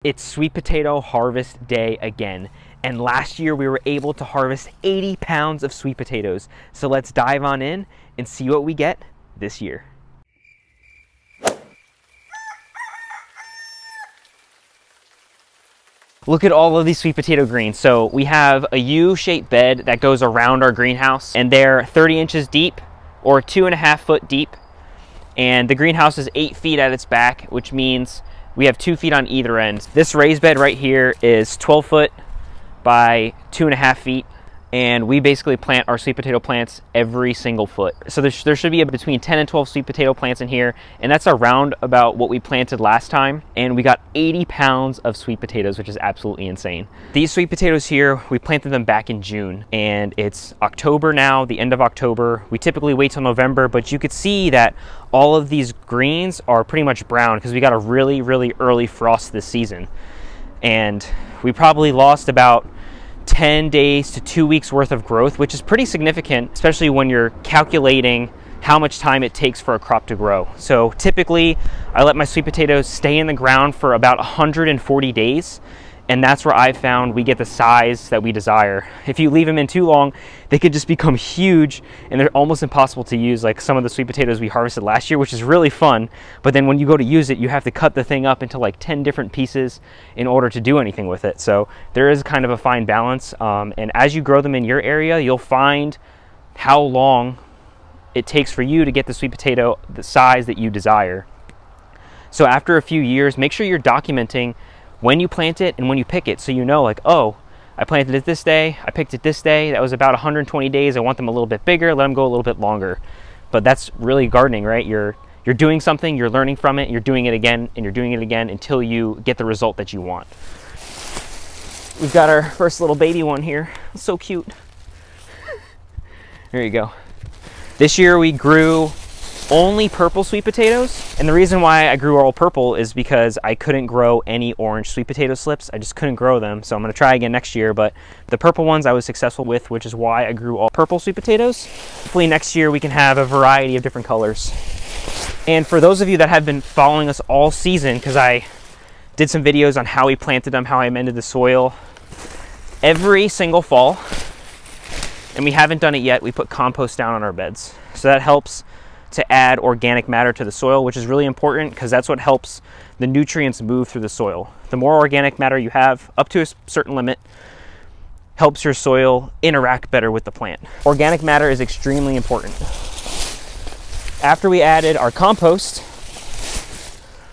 It's sweet potato harvest day again, and last year we were able to harvest 80 pounds of sweet potatoes. So let's dive on in and see what we get this year. Look at all of these sweet potato greens. So we have a U-shaped bed that goes around our greenhouse, and they're 30 inches deep or 2.5 foot deep. And the greenhouse is 8 feet at its back, which means we have 2 feet on either end. This raised bed right here is 12 foot by 2.5 feet. And we basically plant our sweet potato plants every single foot. So there should be between 10 and 12 sweet potato plants in here. And that's around about what we planted last time. And we got 80 pounds of sweet potatoes, which is absolutely insane. These sweet potatoes here, we planted them back in June. And it's October now, the end of October. We typically wait till November, but you could see that all of these greens are pretty much brown because we got a really, really early frost this season. And we probably lost about 10 days to 2 weeks worth of growth, which is pretty significant, especially when you're calculating how much time it takes for a crop to grow. So typically I let my sweet potatoes stay in the ground for about 140 days. And that's where I found we get the size that we desire. If you leave them in too long, they could just become huge and they're almost impossible to use, like some of the sweet potatoes we harvested last year, which is really fun. But then when you go to use it, you have to cut the thing up into like 10 different pieces in order to do anything with it. So there is kind of a fine balance. And as you grow them in your area, you'll find how long it takes for you to get the sweet potato the size that you desire. So after a few years, make sure you're documenting when you plant it and when you pick it, so you know, like, oh, I planted it this day, I picked it this day, that was about 120 days, I want them a little bit bigger, let them go a little bit longer. But that's really gardening, right? You're doing something, you're learning from it, you're doing it again, and you're doing it again until you get the result that you want. We've got our first little baby one here. It's so cute. There you go. This year we grew only purple sweet potatoes, and the reason why I grew all purple is because I couldn't grow any orange sweet potato slips. I just couldn't grow them, so I'm going to try again next year. But the purple ones I was successful with, which is why I grew all purple sweet potatoes. Hopefully next year we can have a variety of different colors. And for those of you that have been following us all season, because I did some videos on how we planted them, how I amended the soil, every single fall, and we haven't done it yet, we put compost down on our beds. So that helps to add organic matter to the soil, which is really important because that's what helps the nutrients move through the soil. The more organic matter you have, up to a certain limit, helps your soil interact better with the plant. Organic matter is extremely important. After we added our compost,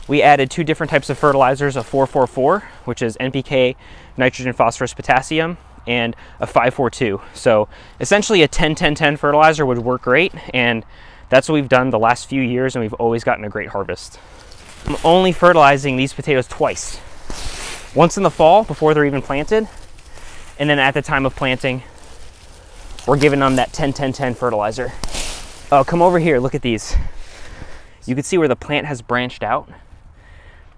we added 2 different types of fertilizers, a 4-4-4, which is NPK, nitrogen, phosphorus, potassium, and a 5-4-2. So essentially a 10-10-10 fertilizer would work great, and that's what we've done the last few years, and we've always gotten a great harvest. I'm only fertilizing these potatoes twice. Once in the fall before they're even planted, and then at the time of planting, we're giving them that 10-10-10 fertilizer. Oh, come over here, look at these. You can see where the plant has branched out,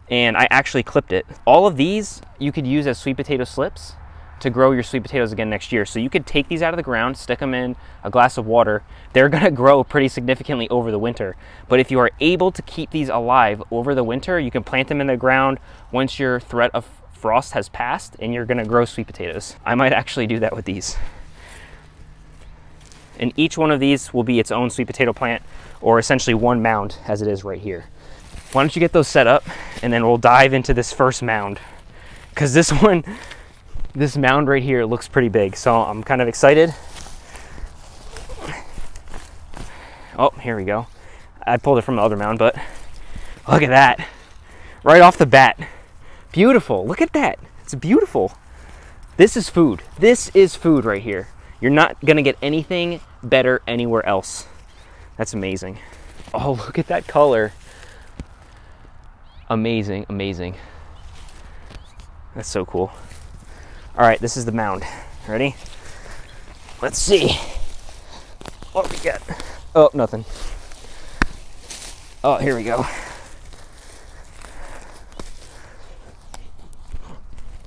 and I actually clipped it. All of these you could use as sweet potato slips to grow your sweet potatoes again next year. So you could take these out of the ground, stick them in a glass of water. They're gonna grow pretty significantly over the winter. But if you are able to keep these alive over the winter, you can plant them in the ground once your threat of frost has passed, and you're gonna grow sweet potatoes. I might actually do that with these. And each one of these will be its own sweet potato plant, or essentially one mound as it is right here. Why don't you get those set up, and then we'll dive into this first mound. Because this mound right here looks pretty big, so I'm kind of excited. Oh, here we go. I pulled it from the other mound, but look at that. Right off the bat. Beautiful, look at that. It's beautiful. This is food. This is food right here. You're not gonna get anything better anywhere else. That's amazing. Oh, look at that color. Amazing, amazing. That's so cool. All right, this is the mound. Ready? Let's see what we got. Oh, nothing. Oh, here we go.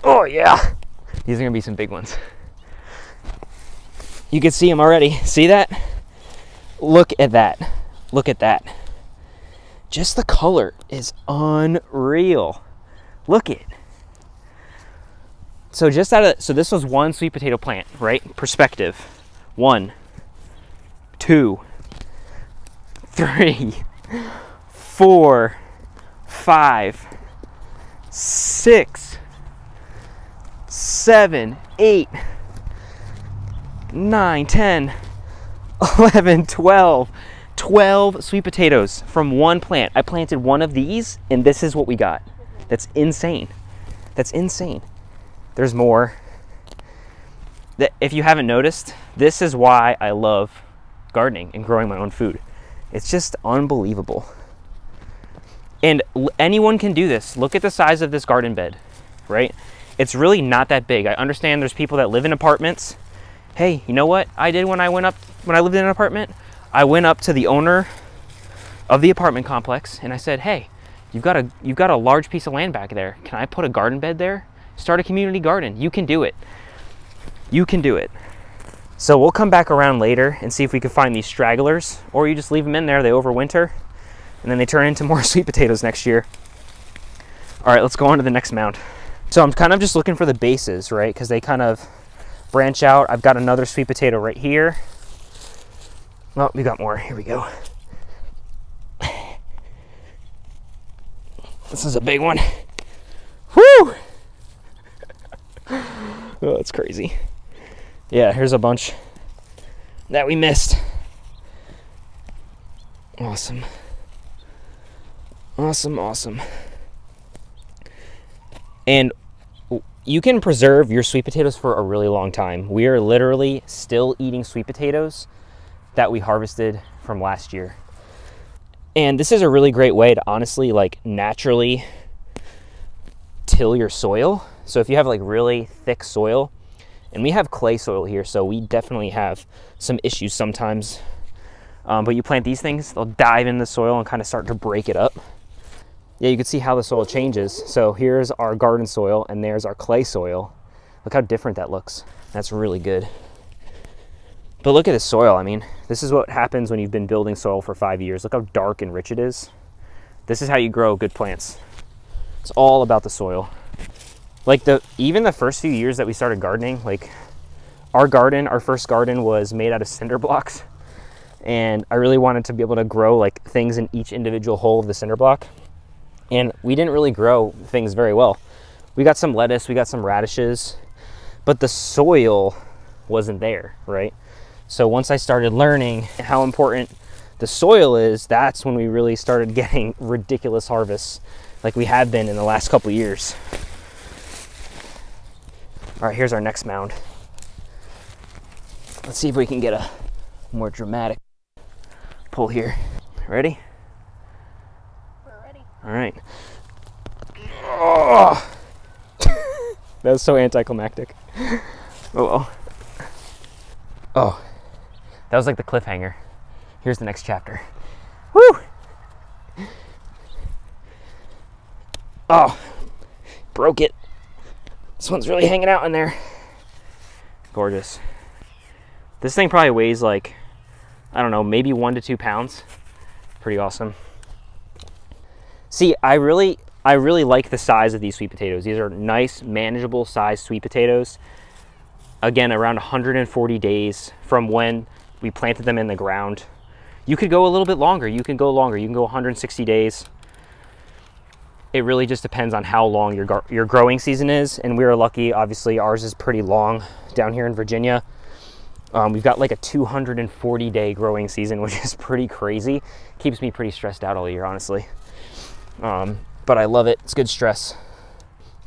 Oh, yeah. These are gonna be some big ones. You can see them already. See that? Look at that. Look at that. Just the color is unreal. Look it. So just out of, so this was one sweet potato plant, right? Perspective. 1, 2, 3, 4, 5, 6, 7, 8, 9, 10, 11, 12. 12 sweet potatoes from one plant. I planted one of these and this is what we got. That's insane. That's insane. There's more. If you haven't noticed, this is why I love gardening and growing my own food. It's just unbelievable. And anyone can do this. Look at the size of this garden bed, right? It's really not that big. I understand there's people that live in apartments. Hey, you know what I did when I lived in an apartment? I went up to the owner of the apartment complex and I said, hey, you've got a large piece of land back there. Can I put a garden bed there? Start a community garden. You can do it. You can do it. So we'll come back around later and see if we can find these stragglers, or you just leave them in there, they overwinter, and then they turn into more sweet potatoes next year. All right, let's go on to the next mound. So I'm kind of just looking for the bases, right? Because they kind of branch out. I've got another sweet potato right here. Oh, we got more. Here we go. This is a big one. Woo! Oh, that's crazy. Yeah, here's a bunch that we missed. Awesome. Awesome, awesome. And you can preserve your sweet potatoes for a really long time. We are literally still eating sweet potatoes that we harvested from last year. And this is a really great way to honestly like naturally till your soil. So if you have like really thick soil, and we have clay soil here, so we definitely have some issues sometimes. But you plant these things, they'll dive in the soil and kind of start to break it up. Yeah, you can see how the soil changes. So here's our garden soil and there's our clay soil. Look how different that looks. That's really good. But look at this soil. I mean, this is what happens when you've been building soil for 5 years. Look how dark and rich it is. This is how you grow good plants. It's all about the soil. Like even the first few years that we started gardening, like our first garden was made out of cinder blocks. And I really wanted to be able to grow like things in each individual hole of the cinder block. And we didn't really grow things very well. We got some lettuce, we got some radishes, but the soil wasn't there, right? So once I started learning how important the soil is, that's when we really started getting ridiculous harvests like we have been in the last couple of years. All right, here's our next mound. Let's see if we can get a more dramatic pull here. Ready? We're ready. All right. Oh! That was so anticlimactic. Oh well. Oh, that was like the cliffhanger. Here's the next chapter. Woo! Oh, broke it. This one's really hanging out in there. Gorgeous. This thing probably weighs like, I don't know, maybe 1 to 2 pounds. Pretty awesome. See, I really like the size of these sweet potatoes. These are nice, manageable sized sweet potatoes. Again, around 140 days from when we planted them in the ground. You could go a little bit longer. You can go longer. You can go 160 days. It really just depends on how long your growing season is. And we are lucky, obviously ours is pretty long down here in Virginia. We've got like a 240-day growing season, which is pretty crazy. Keeps me pretty stressed out all year, honestly. But I love it. It's good stress.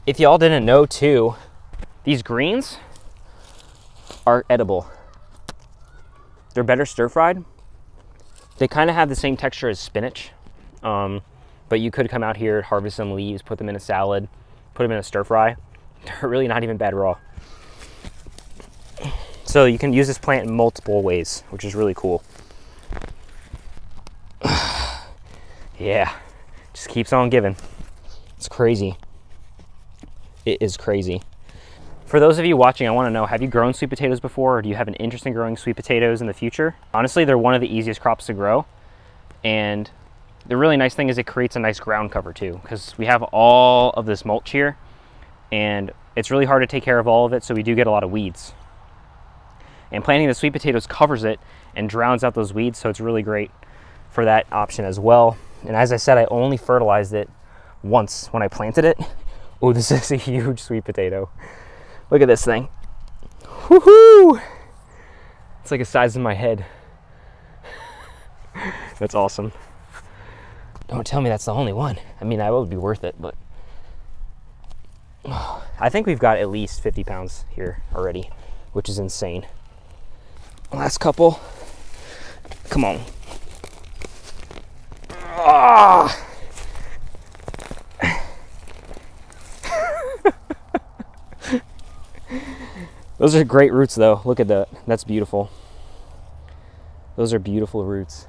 If y'all didn't know too, these greens are edible. They're better stir-fried. They kind of have the same texture as spinach. But you could come out here, harvest some leaves, put them in a salad, put them in a stir-fry. They're really not even bad raw. So you can use this plant in multiple ways, which is really cool. Yeah, just keeps on giving. It's crazy. It is crazy. For those of you watching, I want to know, have you grown sweet potatoes before, or do you have an interest in growing sweet potatoes in the future? Honestly, they're one of the easiest crops to grow. And the really nice thing is it creates a nice ground cover too, because we have all of this mulch here. And it's really hard to take care of all of it, so we do get a lot of weeds. And planting the sweet potatoes covers it and drowns out those weeds, so it's really great for that option as well. And as I said, I only fertilized it once when I planted it. Oh, this is a huge sweet potato. Look at this thing. Woohoo! It's like the size of my head. That's awesome. Don't tell me that's the only one. I mean, that would be worth it, but I think we've got at least 50 pounds here already, which is insane. Last couple. Come on. Ah! Those are great roots though. Look at that. That's beautiful. Those are beautiful roots.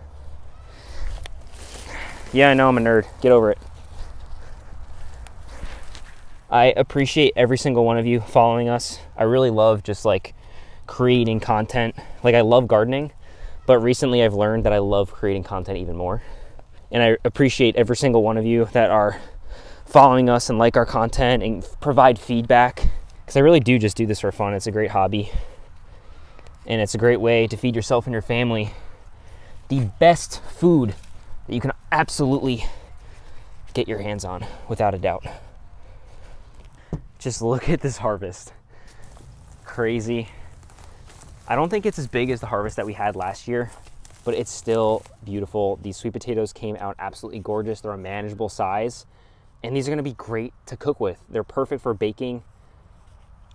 Yeah, I know I'm a nerd. Get over it. I appreciate every single one of you following us. I really love just like creating content. Like, I love gardening, but recently I've learned that I love creating content even more. And I appreciate every single one of you that are following us and like our content and provide feedback, because I really do just do this for fun. It's a great hobby, and it's a great way to feed yourself and your family the best food that you can absolutely get your hands on, without a doubt. Just look at this harvest. Crazy. I don't think it's as big as the harvest that we had last year, but it's still beautiful. These sweet potatoes came out absolutely gorgeous. They're a manageable size, and these are gonna be great to cook with. They're perfect for baking.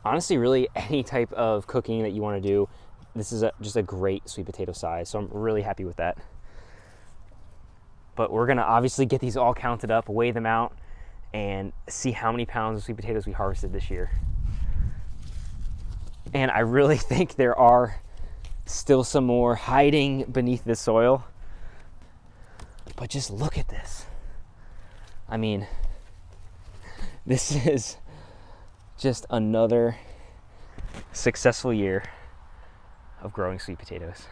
Honestly, really any type of cooking that you wanna do, this is just a great sweet potato size, so I'm really happy with that. But we're gonna obviously get these all counted up, weigh them out, and see how many pounds of sweet potatoes we harvested this year. And I really think there are still some more hiding beneath the soil. But just look at this. I mean, this is just another successful year of growing sweet potatoes.